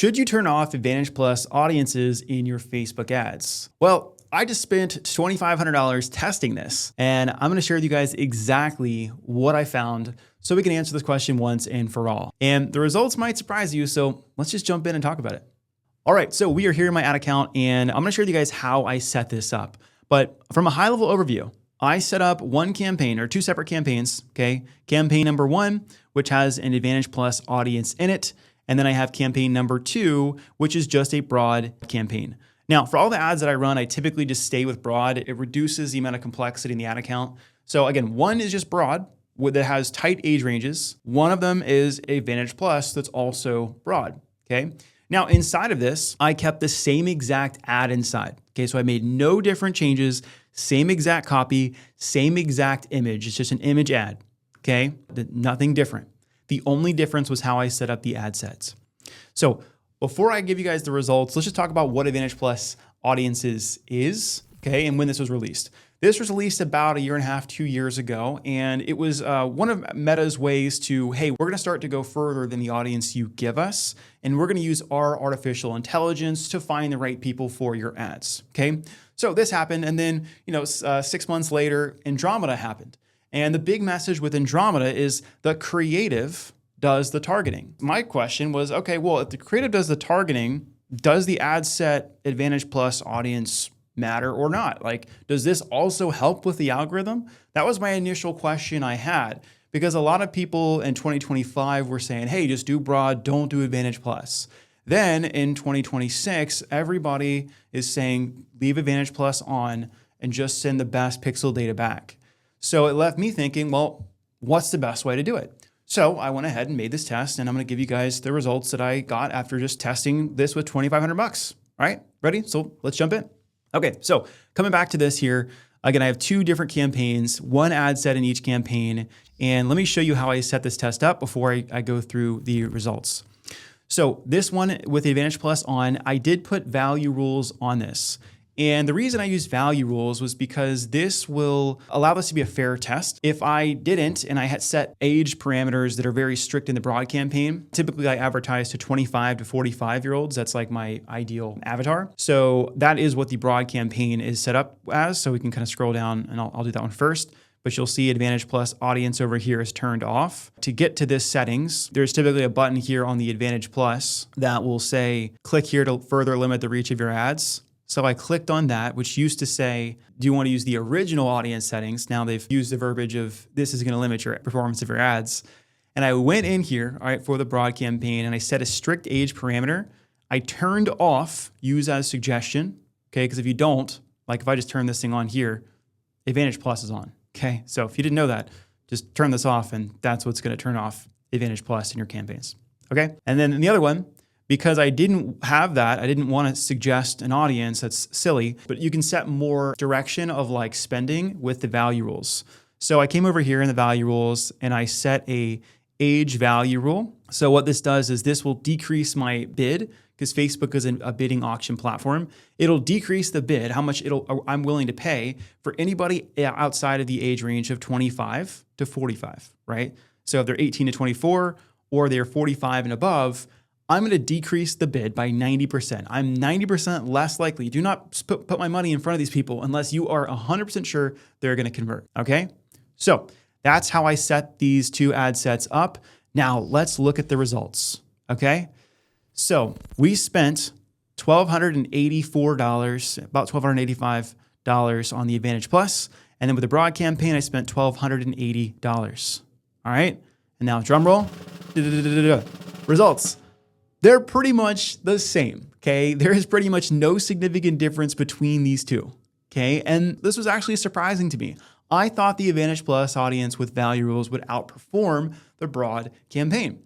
Should you turn off Advantage Plus audiences in your Facebook ads? Well, I just spent $2,500 testing this, and I'm gonna share with you guys exactly what I found so we can answer this question once and for all. And the results might surprise you, so let's just jump in and talk about it. All right, so we are here in my ad account, and I'm gonna share with you guys how I set this up. But from a high-level overview, I set up one campaign or two separate campaigns, okay? Campaign number one, which has an Advantage Plus audience in it, and then I have campaign number two, which is just a broad campaign. Now, for all the ads that I run, I typically just stay with broad. It reduces the amount of complexity in the ad account. So again, one is just broad that has tight age ranges. One of them is Advantage Plus that's also broad, okay? Now, inside of this, I kept the same exact ad inside, okay? So I made no different changes, same exact copy, same exact image. It's just an image ad, okay? Nothing different. The only difference was how I set up the ad sets. So before I give you guys the results, let's just talk about what Advantage Plus Audiences is, okay, and when this was released. This was released about 1.5 years, 2 years ago, and it was one of Meta's ways to, hey, we're gonna start to go further than the audience you give us, and we're gonna use our artificial intelligence to find the right people for your ads, okay? So this happened, and then 6 months later, Andromeda happened. And the big message with Andromeda is the creative does the targeting. My question was, okay, well, if the creative does the targeting, does the ad set Advantage Plus audience matter or not? Like, does this also help with the algorithm? That was my initial question I had, because a lot of people in 2025 were saying, hey, just do broad, don't do Advantage Plus. Then in 2026, everybody is saying, leave Advantage Plus on and just send the best pixel data back. So it left me thinking, well, what's the best way to do it? So I went ahead and made this test, and I'm gonna give you guys the results that I got after just testing this with $2,500. All right, ready? So let's jump in. Okay, so coming back to this here, again, I have two different campaigns, one ad set in each campaign, and let me show you how I set this test up before I go through the results. So this one with the Advantage Plus on, I did put value rules on this. And the reason I used value rules was because this will allow this to be a fair test. If I didn't, and I had set age parameters that are very strict in the broad campaign, typically I advertise to 25 to 45-year-olds. That's like my ideal avatar. So that is what the broad campaign is set up as. So we can kind of scroll down, and I'll do that one first. But you'll see Advantage Plus audience over here is turned off. To get to this settings, there's typically a button here on the Advantage Plus that will say, click here to further limit the reach of your ads. So I clicked on that, which used to say, do you want to use the original audience settings? Now they've used the verbiage of this is going to limit your performance of your ads. And I went in here, all right, for the broad campaign, and I set a strict age parameter. I turned off use as suggestion, okay? Because if you don't, like if I just turn this thing on here, Advantage Plus is on, okay? So if you didn't know that, just turn this off, and that's what's going to turn off Advantage Plus in your campaigns, okay? And then the other one, because I didn't have that, I didn't want to suggest an audience, that's silly, but you can set more direction of like spending with the value rules. So I came over here in the value rules and I set a age value rule. So what this does is this will decrease my bid, because Facebook is a bidding auction platform. It'll decrease the bid, how much I'm willing to pay for anybody outside of the age range of 25 to 45, right? So if they're 18 to 24 or they're 45 and above, I'm going to decrease the bid by 90%. I'm 90% less likely. Do not put my money in front of these people unless you are 100% sure they're going to convert, okay? So that's how I set these two ad sets up. Now let's look at the results, okay? So we spent $1,284, about $1,285 on the Advantage Plus, and then with the broad campaign, I spent $1,280, all right? And now drum roll, results. They're pretty much the same, okay? There is pretty much no significant difference between these two, okay? And this was actually surprising to me. I thought the Advantage Plus audience with value rules would outperform the broad campaign.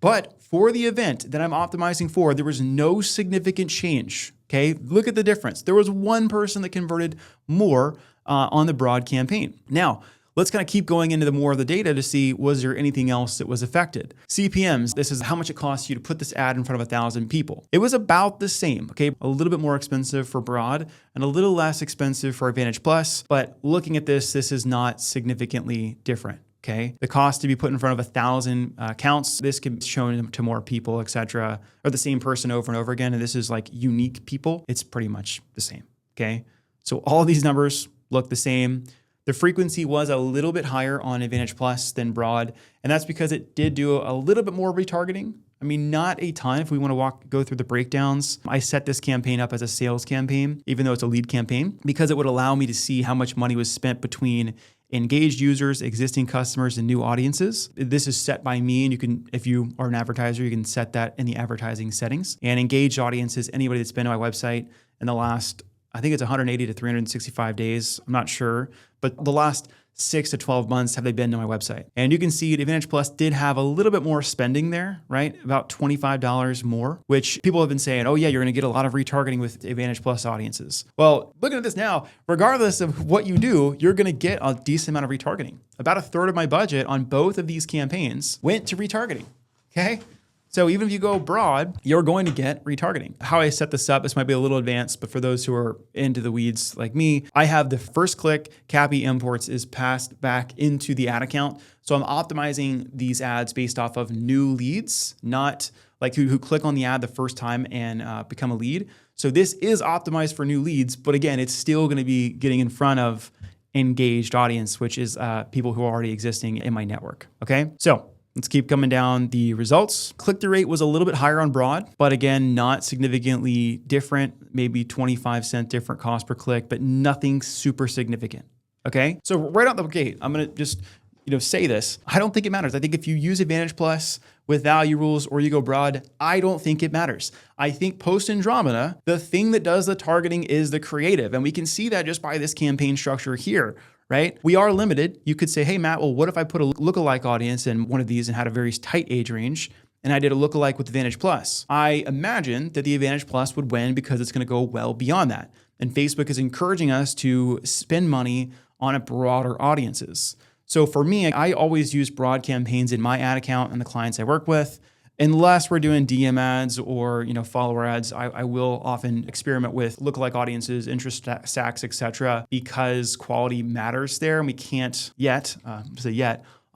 But for the event that I'm optimizing for, there was no significant change, okay? Look at the difference. There was one person that converted more on the broad campaign. Now, let's kind of keep going into the more of the data to see, was there anything else that was affected? CPMs, this is how much it costs you to put this ad in front of 1,000 people. It was about the same, okay? A little bit more expensive for broad and a little less expensive for Advantage Plus, but looking at this is not significantly different, Okay. The cost to be put in front of 1,000 accounts, this can be shown to more people, et cetera, or the same person over and over again. And this is like unique people. It's pretty much the same. Okay. So all these numbers look the same. The frequency was a little bit higher on Advantage Plus than Broad, and that's because it did do a little bit more retargeting. I mean, not a ton if we want to go through the breakdowns. I set this campaign up as a sales campaign, even though it's a lead campaign, because it would allow me to see how much money was spent between engaged users, existing customers, and new audiences. This is set by me, and you can, if you are an advertiser, you can set that in the advertising settings. And engaged audiences, anybody that's been to my website in the last, I think it's 180 to 365 days. I'm not sure, but the last 6 to 12 months have they been to my website. And you can see Advantage Plus did have a little bit more spending there, right? About $25 more, which people have been saying, oh yeah, you're gonna get a lot of retargeting with Advantage Plus audiences. Well, looking at this now, regardless of what you do, you're gonna get a decent amount of retargeting. About 1/3 of my budget on both of these campaigns went to retargeting, okay? So even if you go broad, you're going to get retargeting. How I set this up, this might be a little advanced, but for those who are into the weeds like me, I have the first click CAPI imports is passed back into the ad account. So I'm optimizing these ads based off of new leads, not like who click on the ad the first time and become a lead. So this is optimized for new leads, but again, it's still going to be getting in front of engaged audience, which is people who are already existing in my network. Okay, so let's keep coming down the results. Click-through rate was a little bit higher on Broad, but again, not significantly different, maybe 25-cent different cost per click, but nothing super significant, okay? So right out the gate, I'm gonna just say this. I don't think it matters. I think if you use Advantage Plus with value rules or you go broad, I don't think it matters. I think post-Andromeda, the thing that does the targeting is the creative, and we can see that just by this campaign structure here. Right? We are limited. You could say, hey, Matt, well, what if I put a lookalike audience in one of these and had a very tight age range, and I did a lookalike with Advantage Plus? I imagine that the Advantage Plus would win because it's going to go well beyond that. And Facebook is encouraging us to spend money on a broader audiences. So for me, I always use broad campaigns in my ad account and the clients I work with. Unless we're doing DM ads or follower ads, I will often experiment with lookalike audiences, interest stacks, etc., because quality matters there, and we can't yet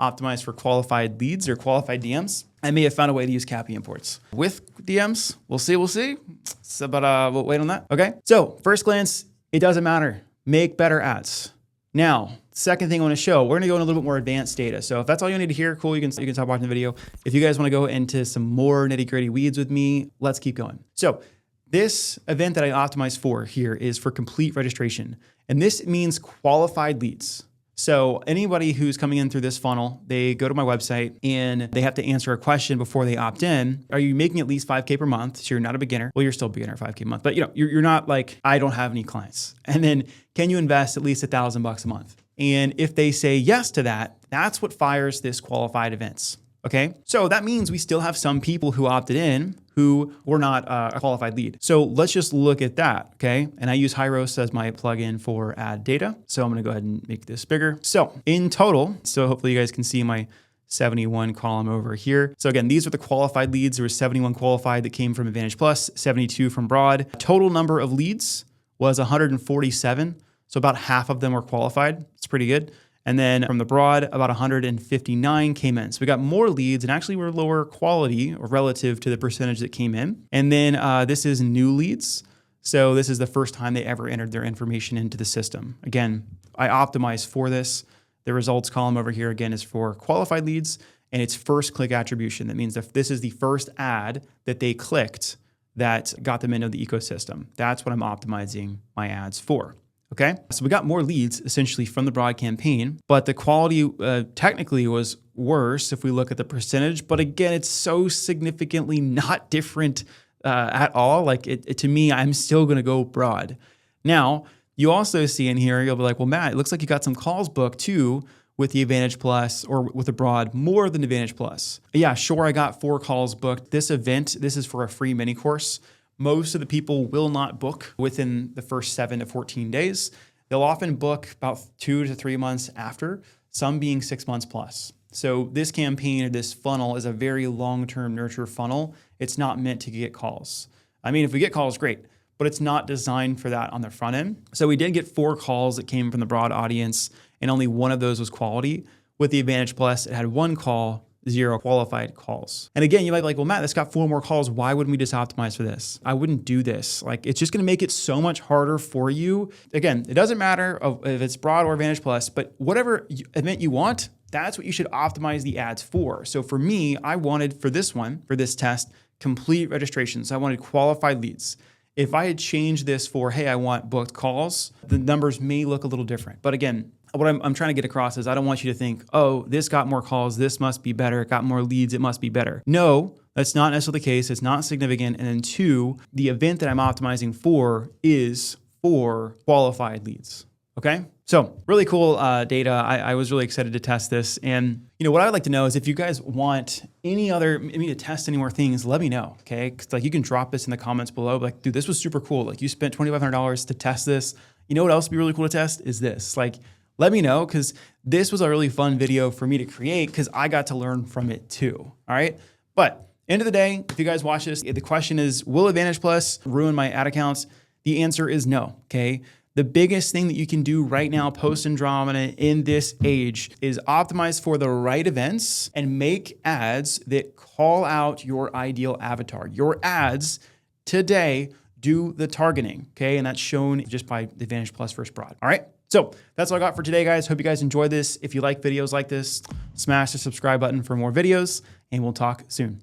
optimize for qualified leads or qualified DMs. I may have found a way to use CAPI imports with DMs. We'll see. So, but we'll wait on that. Okay. So first glance, it doesn't matter. Make better ads. Now, second thing I want to show, we're going to go into a little bit more advanced data. So if that's all you need to hear, cool, you can stop watching the video. If you guys want to go into some more nitty-gritty weeds with me, let's keep going. So this event that I optimized for here is for complete registration. And this means qualified leads. So anybody who's coming in through this funnel, they go to my website and they have to answer a question before they opt in. Are you making at least 5K per month? So you're not a beginner. Well, you're still a beginner, 5K a month, but you're not like, I don't have any clients. And then can you invest at least $1,000 a month? And if they say yes to that, that's what fires this qualified events. Okay. So that means we still have some people who opted in who were not a qualified lead. So let's just look at that. Okay. And I use Hyros as my plugin for ad data. So I'm going to go ahead and make this bigger. So in total, so hopefully you guys can see my 71 column over here. So again, these are the qualified leads. There were 71 qualified that came from Advantage Plus, 72 from Broad. Total number of leads was 147. So about half of them were qualified. It's pretty good. And then from the Broad, about 159 came in. So we got more leads and actually were lower quality or relative to the percentage that came in. And then this is new leads. So this is the first time they ever entered their information into the system. Again, I optimized for this. The results column over here, again, is for qualified leads and it's first click attribution. That means if this is the first ad that they clicked that got them into the ecosystem. That's what I'm optimizing my ads for. Okay, so we got more leads essentially from the Broad campaign, but the quality technically was worse if we look at the percentage. But again, it's so significantly not different at all. Like to me, I'm still going to go Broad. Now, you also see in here, you'll be like, well, Matt, it looks like you got some calls booked too with the Advantage Plus or with the Broad more than Advantage Plus. Yeah, sure, I got 4 calls booked. This event, this is for a free mini course. Most of the people will not book within the first 7 to 14 days. They'll often book about 2 to 3 months after, some being 6 months plus. So this campaign or this funnel is a very long-term nurture funnel. It's not meant to get calls. I mean, if we get calls, great, but it's not designed for that on the front end. So we did get 4 calls that came from the Broad audience and only one of those was quality. with the Advantage Plus, it had 1 call, 0 qualified calls. And again, you might be like, well, Matt, this got 4 more calls. Why wouldn't we just optimize for this? I wouldn't do this. Like, it's just going to make it so much harder for you. Again, it doesn't matter if it's broad or Advantage Plus, but whatever event you want, that's what you should optimize the ads for. So for me, I wanted for this test, complete registration. So I wanted qualified leads. If I had changed this for, hey, I want booked calls, the numbers may look a little different. But again, what I'm trying to get across is I don't want you to think, oh, this got more calls, this must be better. It got more leads, it must be better. No, that's not necessarily the case. It's not significant. And then 2, the event that I'm optimizing for is for qualified leads. Okay? So really cool data. I was really excited to test this. And what I would like to know is if you guys want me to test any more things, let me know, okay? Because like you can drop this in the comments below. Like, dude, this was super cool. Like you spent $2,500 to test this. You know what else would be really cool to test is this. Like, let me know, because this was a really fun video for me to create because I got to learn from it too, all right? But end of the day, if you guys watch this, the question is, will Advantage Plus ruin my ad accounts? The answer is no, okay? The biggest thing that you can do right now post-Andromeda in this age is optimize for the right events and make ads that call out your ideal avatar. Your ads today do the targeting, okay? And that's shown just by the Advantage Plus versus broad, all right? So that's all I got for today, guys. Hope you guys enjoyed this. If you like videos like this, smash the subscribe button for more videos, and we'll talk soon.